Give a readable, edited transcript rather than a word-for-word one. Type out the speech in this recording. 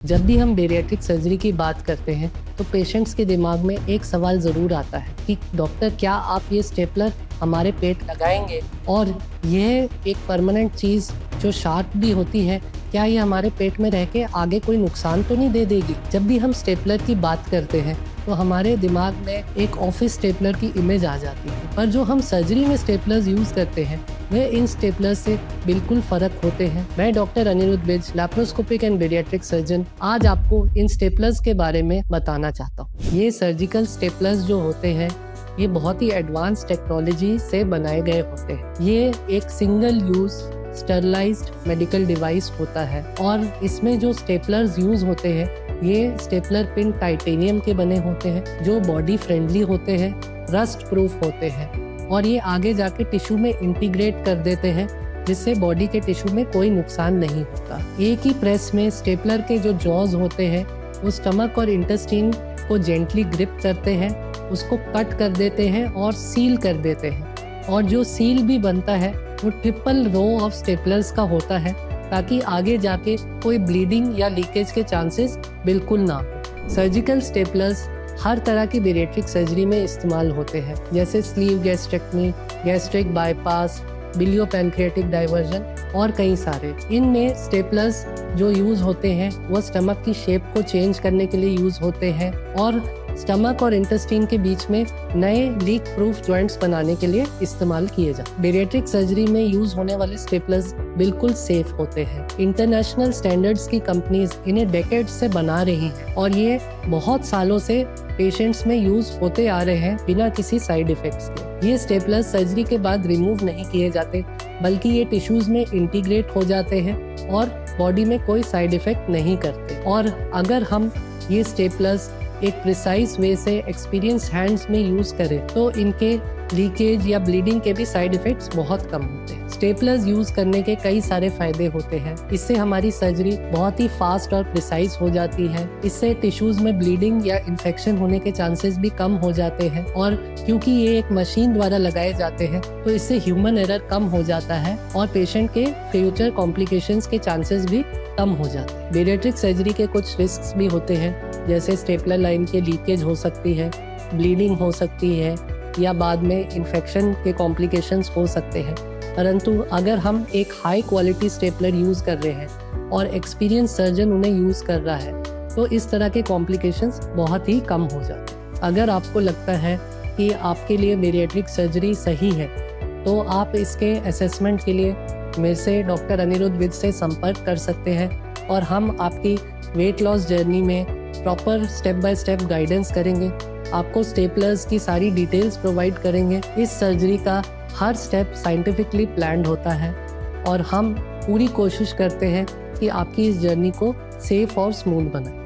जब भी हम बेरियाट्रिक सर्जरी की बात करते हैं तो पेशेंट्स के दिमाग में एक सवाल ज़रूर आता है कि डॉक्टर क्या आप ये स्टेपलर हमारे पेट लगाएंगे, और यह एक परमानेंट चीज़ जो शार्प भी होती है, क्या ये हमारे पेट में रह के आगे कोई नुकसान तो नहीं दे देगी। जब भी हम स्टेपलर की बात करते हैं तो हमारे दिमाग में एक ऑफिस स्टेपलर की इमेज आ जाती है, पर जो हम सर्जरी में स्टेपलर्स यूज़ करते हैं वे इन स्टेपलर से बिल्कुल फ़र्क होते हैं। मैं doctor Anirudh Vij, laparoscopic and bariatric surgeon, आज आपको इन स्टेपलर्स के बारे में बताना चाहता हूँ। ये सर्जिकल स्टेपलर्स जो होते हैं ये बहुत ही एडवांस टेक्नोलॉजी से बनाए गए होते हैं। ये एक single use sterilised medical device होता है और इसमें जो स्टेपलर्स यूज़ होते हैं ये स्टेपलर पिन टाइटेनियम के बने होते हैं जो बॉडी फ्रेंडली होते हैं, रस्ट प्रूफ होते हैं और ये आगे जाके टिश्यू में इंटीग्रेट कर देते हैं जिससे बॉडी के टिश्यू में कोई नुकसान नहीं होता। एक ही प्रेस में स्टेपलर के जो जॉज होते हैं वो स्टमक और इंटेस्टाइन को जेंटली ग्रिप करते हैं, उसको कट कर देते हैं और सील कर देते हैं, और जो सील भी बनता है वो ट्रिपल रो ऑफ स्टेपलर्स का होता है ताकि आगे जाके कोई ब्लीडिंग या लीकेज के चांसेस बिल्कुल ना हो। सर्जिकल स्टेपलर्स हर तरह की बेरियाट्रिक सर्जरी में इस्तेमाल होते हैं, जैसे sleeve gastrectomy, gastric bypass, biliopancreatic diversion और कई सारे। इनमें स्टेपलर्स जो यूज़ होते हैं वो स्टमक की शेप को चेंज करने के लिए यूज़ होते हैं और स्टमक और इंटेस्टाइन के बीच में नए लीक प्रूफ जॉइंट्स बनाने के लिए इस्तेमाल किए जाते। बेरियाट्रिक सर्जरी में यूज होने वाले स्टेपलर्स बिल्कुल सेफ होते हैं। इंटरनेशनल स्टैंडर्ड्स की कंपनीज इन्हें डेकेड्स से बना रही हैं और ये बहुत सालों से पेशेंट्स में यूज होते आ रहे हैं बिना किसी साइड इफेक्ट्स के। ये स्टेपलर्स सर्जरी के बाद रिमूव नहीं किए जाते, बल्कि ये टिश्यूज में इंटीग्रेट हो जाते हैं और बॉडी में कोई साइड इफेक्ट नहीं करते। और अगर हम ये स्टेपलर्स एक प्रिसाइज वे से एक्सपीरियंस हैंड्स में यूज करें तो इनके लीकेज या ब्लीडिंग के भी साइड इफेक्ट्स बहुत कम होते हैं। स्टेपलर्स यूज करने के कई सारे फायदे होते हैं। इससे हमारी सर्जरी बहुत ही फास्ट और प्रिसाइज हो जाती है। इससे टिश्यूज में ब्लीडिंग या इन्फेक्शन होने के चांसेस भी कम हो जाते हैं, और क्योंकि ये एक मशीन द्वारा लगाए जाते हैं तो इससे ह्यूमन एरर कम हो जाता है और पेशेंट के फ्यूचर कॉम्प्लिकेशंस के चांसेस भी कम हो जाते हैं। बेरियाट्रिक सर्जरी के कुछ रिस्क भी होते हैं, जैसे स्टेपलर लाइन के लीकेज हो सकती है, ब्लीडिंग हो सकती है या बाद में इन्फेक्शन के कॉम्प्लिकेशंस हो सकते हैं। परंतु अगर हम एक हाई क्वालिटी स्टेपलर यूज़ कर रहे हैं और एक्सपीरियंस सर्जन उन्हें यूज़ कर रहा है तो इस तरह के कॉम्प्लिकेशंस बहुत ही कम हो जाते हैं। अगर आपको लगता है कि आपके लिए बेरियाट्रिक सर्जरी सही है तो आप इसके असेसमेंट के लिए मेरे से डॉक्टर अनिरुद्ध विज से संपर्क कर सकते हैं और हम आपकी वेट लॉस जर्नी में proper step by step guidance करेंगे। आपको स्टेपलर्स की सारी डिटेल्स प्रोवाइड करेंगे। इस सर्जरी का हर स्टेप साइंटिफिकली प्लान्ड होता है और हम पूरी कोशिश करते हैं कि आपकी इस जर्नी को सेफ और स्मूथ बनाएं।